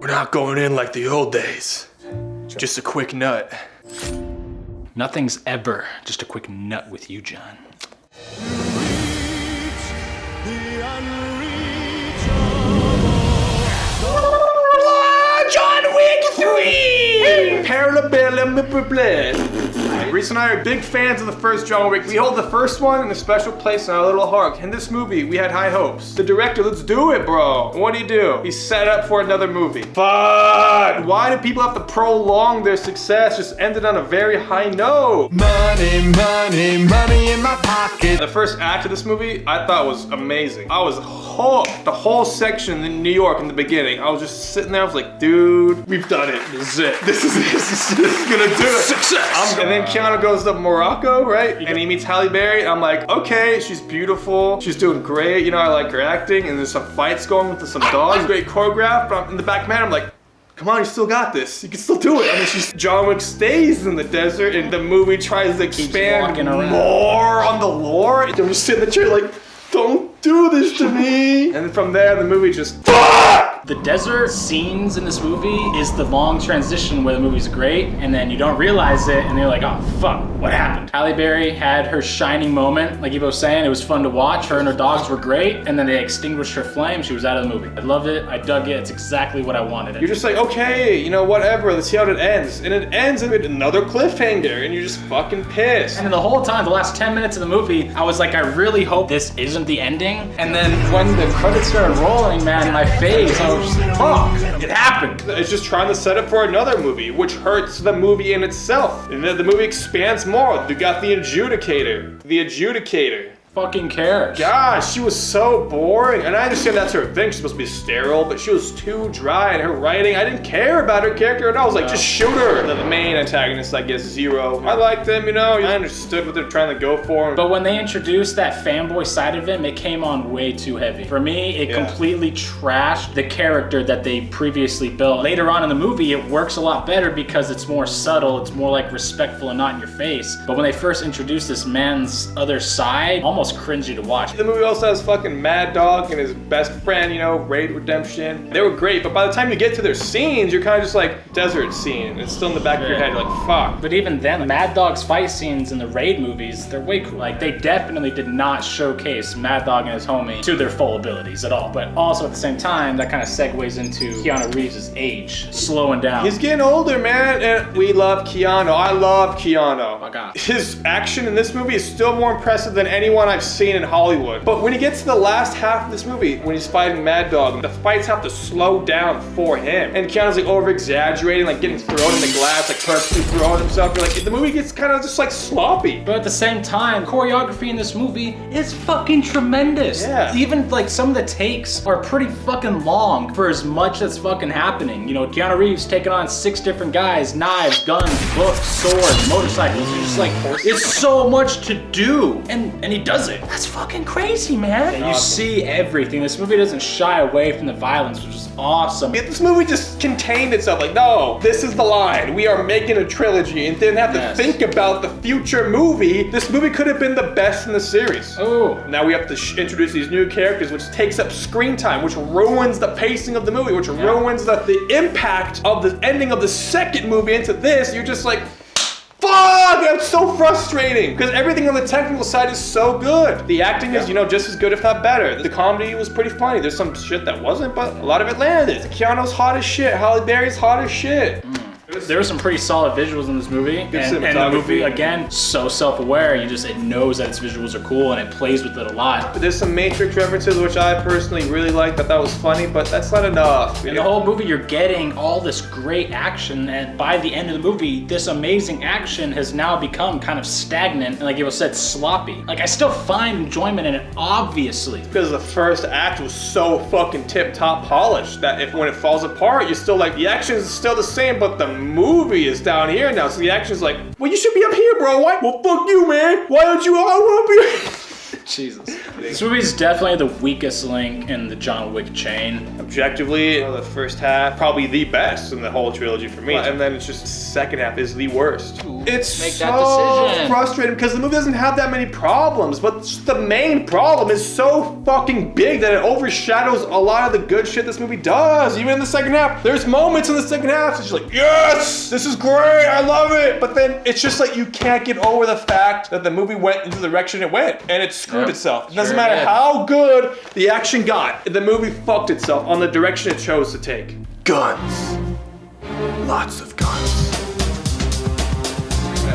We're not going in like the old days. Just a quick nut. Nothing's ever just a quick nut with you, John. John Wick 3! Parabellum. Reece and I are big fans of the first John Wick. We hold the first one in a special place in our little heart. In this movie, we had high hopes. The director, let's do it, bro. And what do? He set up for another movie. Fuck! Why do people have to prolong their success? Just ended on a very high note. Money, money, money in my pocket. The first act of this movie, I thought was amazing. I was hooked. The whole section in New York in the beginning, I was just sitting there, I was like, dude, we've done it. This is it. This is gonna do it. Success! And then Keanu goes to Morocco, right? And he meets Halle Berry. I'm like, okay, she's beautiful. She's doing great. You know, I like her acting. And there's some fights going with some dogs. Great choreographed. But in the back of my head, I'm like, come on, you still got this. You can still do it. I mean, John Wick stays in the desert and the movie tries to expand more on the lore. And I'm just sitting in the chair like, don't do this to me. And then from there, the movie just, fuck! The desert scenes in this movie is the long transition where the movie's great, and then you don't realize it, and you're like, oh fuck, what happened? Halle Berry had her shining moment, like Ivo was saying, it was fun to watch. Her and her dogs were great, and then they extinguished her flame, she was out of the movie. I loved it, I dug it, it's exactly what I wanted. You're just like, okay, you know, whatever, let's see how it ends. And it ends with another cliffhanger, and you're just fucking pissed. And the whole time, the last 10 minutes of the movie, I was like, I really hope this isn't the ending. And then when the credits started rolling, man, my face, I was just like, fuck, it happened. It's just trying to set up for another movie, which hurts the movie in itself. And then the movie expands more. You got the adjudicator. The adjudicator. Fucking cares. Gosh, she was so boring. And I understand that's her thing. She's supposed to be sterile, but she was too dry. And her writing, I didn't care about her character at all. I was like, just shoot her. The main antagonist, I guess, Zero. I liked him, you know. I understood what they're trying to go for. But when they introduced that fanboy side of him, it came on way too heavy. For me, it completely trashed the character that they previously built. Later on in the movie, it works a lot better because it's more subtle. It's more like respectful and not in your face. But when they first introduced this man's other side, almost cringy to watch. The movie also has fucking Mad Dog and his best friend, you know, Raid Redemption. They were great, but by the time you get to their scenes, you're kind of just like, desert scene. It's still in the back of your head, you're like, fuck. But even then, Mad Dog's fight scenes in the Raid movies, they're way cool. Like, they definitely did not showcase Mad Dog and his homie to their full abilities at all. But also at the same time, that kind of segues into Keanu Reeves' age, slowing down. He's getting older, man, and we love Keanu. I love Keanu. Oh my God. His action in this movie is still more impressive than anyone I've seen in Hollywood. But when he gets to the last half of this movie, when he's fighting Mad Dog, the fights have to slow down for him. And Keanu's like over-exaggerating, like getting thrown in the glass, like purposely throwing himself. You're like, the movie gets kind of just like sloppy. But at the same time, choreography in this movie is fucking tremendous. Yeah. Even like some of the takes are pretty fucking long for as much that's fucking happening. You know, Keanu Reeves taking on 6 different guys, knives, guns, books, swords, motorcycles. You're just like, it's so much to do. And he does it. That's fucking crazy, man. You see everything. This movie doesn't shy away from the violence, which is awesome. This movie just contained itself. Like, no, this is the line. We are making a trilogy and didn't have to think about the future movie. This movie could have been the best in the series. Oh. Now we have to introduce these new characters, which takes up screen time, which ruins the pacing of the movie, which ruins the impact of the ending of the second movie into this. You're just like, fuck! It's so frustrating because everything on the technical side is so good. The acting is, you know, just as good, if not better. The comedy was pretty funny. There's some shit that wasn't, but a lot of it landed. Keanu's hot as shit. Halle Berry's hot as shit. There were some pretty solid visuals in this movie, and the movie, again, so self-aware. It knows that its visuals are cool, and it plays with it a lot. But there's some Matrix references, which I personally really liked. That was funny, but that's not enough. In the whole movie, you're getting all this great action, and by the end of the movie, this amazing action has now become kind of stagnant, and like Ivo said, sloppy. Like, I still find enjoyment in it, obviously. Because the first act was so fucking tip-top polished that when it falls apart, you're still like, the action is still the same, but the movie is down here now. So the action's like, well, you should be up here, bro. Why? Well, fuck you, man. Why don't you all up here? Jesus. This movie is definitely the weakest link in the John Wick chain. Objectively, the first half probably the best in the whole trilogy for me, and then it's just the second half is the worst. It's Make so that decision. frustrating because the movie doesn't have that many problems, but the main problem is so fucking big that it overshadows a lot of the good shit this movie does. Even in the second half, there's moments in the second half it's just like, yes, this is great, I love it. But then it's just like you can't get over the fact that the movie went into the direction it went, and it screwed itself. It doesn't matter how good the action got, the movie fucked itself on the direction it chose to take. Guns. Lots of guns.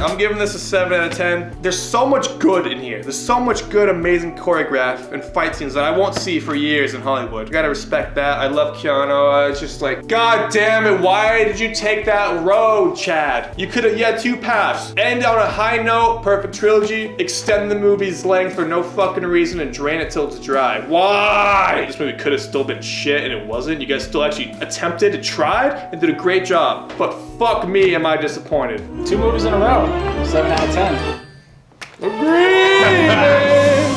I'm giving this a 7 out of 10. There's so much good in here. There's so much good, amazing choreograph and fight scenes that I won't see for years in Hollywood. You gotta respect that. I love Keanu. It's just like, God damn it, why did you take that road, Chad? You could have, you had two paths. End on a high note, perfect trilogy, extend the movie's length for no fucking reason and drain it till it's dry. Why? This movie could have still been shit and it wasn't. You guys still actually attempted, tried, and did a great job. But fuck me, am I disappointed. 2 movies in a row. 7 out of 10.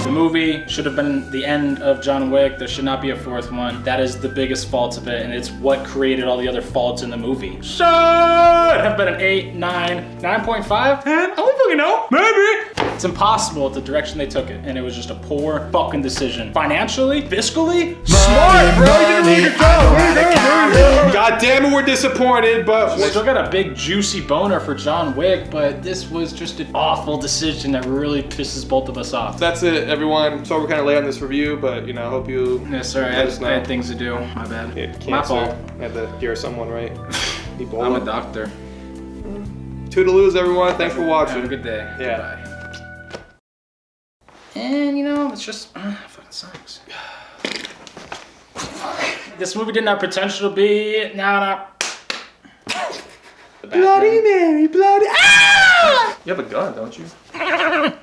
The movie should have been the end of John Wick. There should not be a 4th one. That is the biggest fault of it, and it's what created all the other faults in the movie. Should have been an 8, 9, 9.5, 10. I don't fucking know. Maybe. It's impossible at the direction they took it, and it was just a poor fucking decision. Financially, fiscally, smart, bro. You did a really good job. God damn it, we're disappointed, but We still got a big juicy boner for John Wick, but this was just an awful decision that really pisses both of us off. that's it, everyone. So we're kind of late on this review, but you know, I hope you. Yeah, sorry, I had things to do. My bad. Cancer. My fault. I had to hear someone, right? Ebola. I'm a doctor. Toodaloos, everyone. Thanks for watching. Have a good day. Yeah. Goodbye. And you know, it's just fucking sucks. This movie didn't have potential to be Bloody Mary, bloody. Ah! You have a gun, don't you?